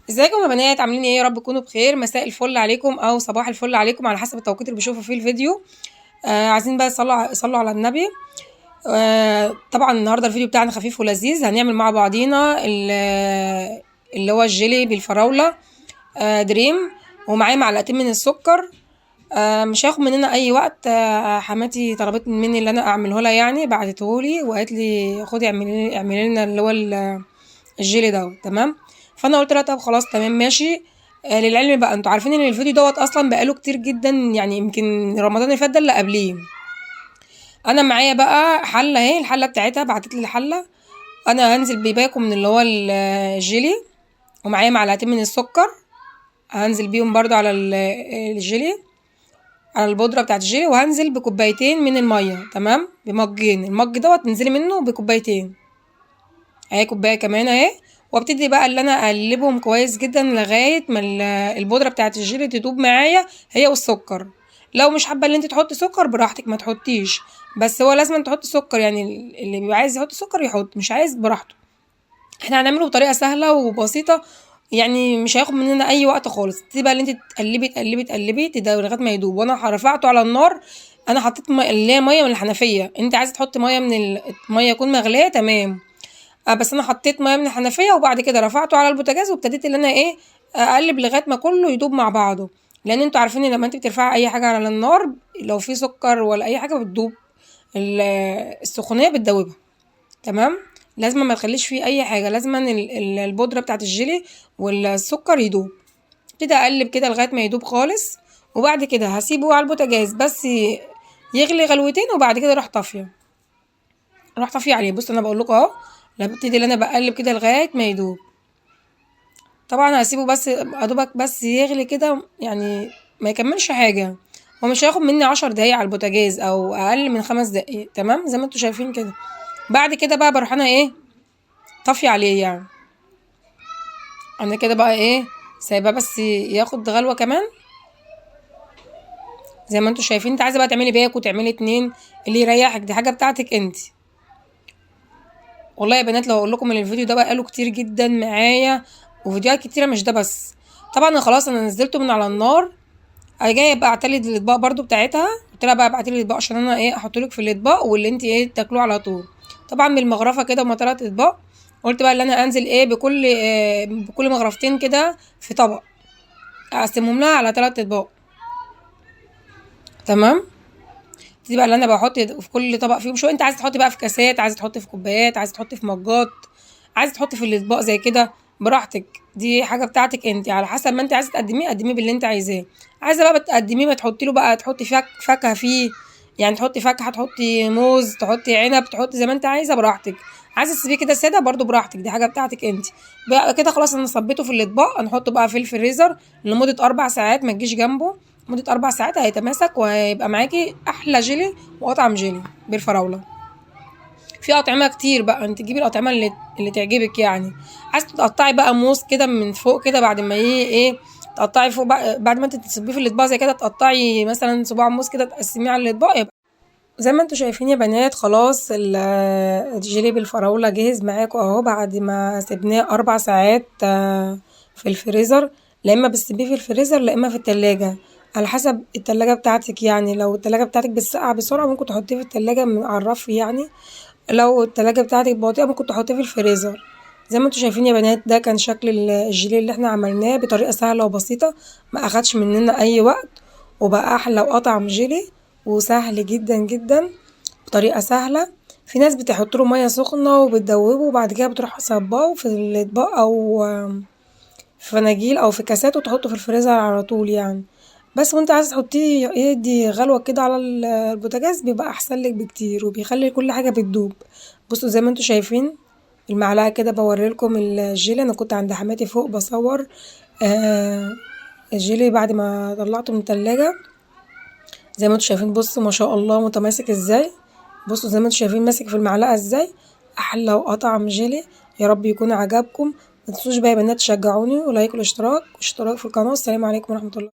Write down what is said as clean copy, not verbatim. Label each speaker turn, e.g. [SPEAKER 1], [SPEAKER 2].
[SPEAKER 1] ازيكم يا بنات؟ عاملين ايه؟ يا رب تكونوا بخير. مساء الفل عليكم او صباح الفل عليكم على حسب التوقيت اللي بيشوفوا فيه الفيديو. عايزين بقى صلوا على النبي. طبعا النهارده الفيديو بتاعنا خفيف ولذيذ. هنعمل مع بعضينا اللي هو الجيلي بالفراوله دريم، ومعاه معلقتين من السكر. مش هياخد مننا اي وقت. حماتي طلبت مني اللي انا اعمله لها، يعني بعتتهولي وقالت لي خدي اعملي لنا اللي هو الجيلي دوت. تمام، فانا قلت لها طب خلاص تمام ماشي. للعلم بقى انتوا عارفين ان الفيديو دوت اصلا بقاله كتير جدا، يعني يمكن رمضان اللي فات ده اللي قبليه. انا معايا بقى حله اهي، الحله بتاعتها بعتت لي الحله. انا هنزل بباكو من اللي هو الجيلي، ومعايا معلقتين من السكر هنزل بيهم برضو على الجيلي، على البودره بتاعت الجيلي. وهنزل بكوبايتين من الميه، تمام، بمجين. المج دوت تنزلي منه بكوبايتين اهي، كوبايه كمان اهي. وابتدي بقى اللي انا اقلبهم كويس جدا لغايه ما البودره بتاعت الجيلي تدوب معايا هي والسكر. لو مش حابه ان انت تحطي سكر براحتك، ما تحطيش، بس هو لازم تحطي سكر. يعني اللي بيبقى عايز يحط سكر يحط، مش عايز براحته. احنا هنعمله بطريقه سهله وبسيطه، يعني مش هياخد مننا اي وقت خالص. تبقى بقى اللي انت تقلبي تقلبي تقلبي تدوي لغايه ما يدوب. وانا رفعته على النار. انا حطيت اللي هي ميه من الحنفيه. انت عايزه تحطي ميه من الميه يكون مغليه تمام. بس انا حطيت ميه من الحنفيه، وبعد كده رفعته على البوتاجاز وابتديت ان انا ايه، اقلب لغايه ما كله يدوب مع بعضه. لان انتوا عارفين ان لما انت بترفعي اي حاجه على النار، لو في سكر ولا اي حاجه بتدوب، السخونيه بتدوبها. تمام، لازم ما تخليش فيه اي حاجه، لازم البودره بتاعت الجيلي والسكر يدوب. كده اقلب كده لغايه ما يدوب خالص، وبعد كده هسيبه على البوتاجاز بس يغلي غلوتين، وبعد كده اروح طافيه عليه. بص انا بقول لكم اهو، ببتدي ان انا بقلب كده لغايه ما يدوب. طبعا هسيبه بس ادوبك بس يغلي كده، يعني ما يكملش حاجه. هو مش هياخد مني 10 دقايق على البوتاجاز او اقل من 5 دقايق، تمام زي ما انتوا شايفين كده. بعد كده بقى بروح انا ايه، طافيه عليه يعني. انا كده بقى ايه، سايباه بس ياخد غلوه كمان زي ما انتوا شايفين. انت عايزه بقى تعملي باكو تعملي 2، اللي يريحك، دي حاجه بتاعتك انت. والله يا بنات لو اقول لكم ان الفيديو ده بقاله كتير جدا معايا، وفيديوهات كتيره مش ده بس. طبعا انا خلاص انا نزلته من على النار. انا جايه بقى اعتلي الاطباق برضو بتاعتها. قلت لها بقى ابعتي لي الاطباق عشان انا ايه احط لك في الاطباق واللي انت ايه تاكلوه على طول. طبعا بالمغرفه كده، هما 3 اطباق. قلت بقى ان انا انزل ايه بكل مغرفتين كده في طبق، اقسمهم لها على 3 اطباق. تمام، دي بقى اللي انا بحط في كل طبق فيهم شويه. انت عايزه تحطي بقى في كاسات، عايزه تحطي في كوبايات، عايزه تحطي في مجات، عايزه تحطي في الاطباق زي كده براحتك. دي حاجه بتاعتك انت، على حسب ما انت عايزه تقدميه قدميه باللي انت عايزاه. عايزه بقى بتقدميه بتحطي له بقى، تحطي فاكهه فيه، يعني تحطي فاكهه، تحطي موز، تحطي عنب، تحطي زي ما انت عايزه براحتك. عايزه تسيبيه كده ساده برضو براحتك، دي حاجه بتاعتك انت. بقى كده خلاص انا صبيته في الاطباق. هنحطه بقى في الفريزر لمده 4 ساعات، ما تجيش جنبه. مدة 4 ساعات هيتماسك وهيبقى معاكي أحلى جيلي وأطعم جيلي بالفراولة. في أطعمة كتير بقى، انت تجيبي الأطعمة اللي تعجبك يعني. عايزة تقطعي بقى موز كده من فوق كده، بعد ما ايه تقطعي فوق بقى، بعد ما انت تصبيه في الأطباق زي كده، تقطعي مثلا صباع موز كده تقسميه على الأطباق. يبقى زي ما انتوا شايفين يا بنات، خلاص الجيلي بالفراولة جاهز معاكم اهو، بعد ما سيبناه 4 ساعات في الفريزر. لا اما بتسيبيه في الفريزر، لا اما في التلاجة، على حسب التلاجة بتاعتك. يعني لو التلاجة بتاعتك بتسقع بسرعة ممكن تحطيه في التلاجة على الرف يعني. لو التلاجة بتاعتك بطيئة ممكن تحطيه في الفريزر. زي ما انتوا شايفين يا بنات، ده كان شكل الجيلي اللي احنا عملناه بطريقة سهلة وبسيطة، ما اخدش مننا اي وقت، وبقى احلى واطعم جيلي، وسهل جدا جدا بطريقة سهلة. في ناس بتحط له مية سخنة وبتدوبه، وبعد كده بتروح صباه في الاطباق او في فناجيل او في كاسات، وتحطه في الفريزر على طول يعني. بس وانت عايز تحطيه يدي غلوة كده على البوتاجاز، بيبقى احسن لك بكتير، وبيخلي كل حاجة بتدوب. بصوا زي ما انتوا شايفين المعلقة كده بوريلكم الجيلي. انا كنت عند حماتي فوق بصور الجيلي بعد ما طلعته من التلاجة. زي ما انتوا شايفين، بصوا ما شاء الله متماسك ازاي. بصوا زي ما انتوا شايفين ماسك في المعلقة ازاي، احلى واطعم جيلي. يا رب يكون عجبكم. ما تنسوش بقى يا بنات تشجعوني، ولايك والاشتراك في القناة. السلام عليكم ورحمة الله.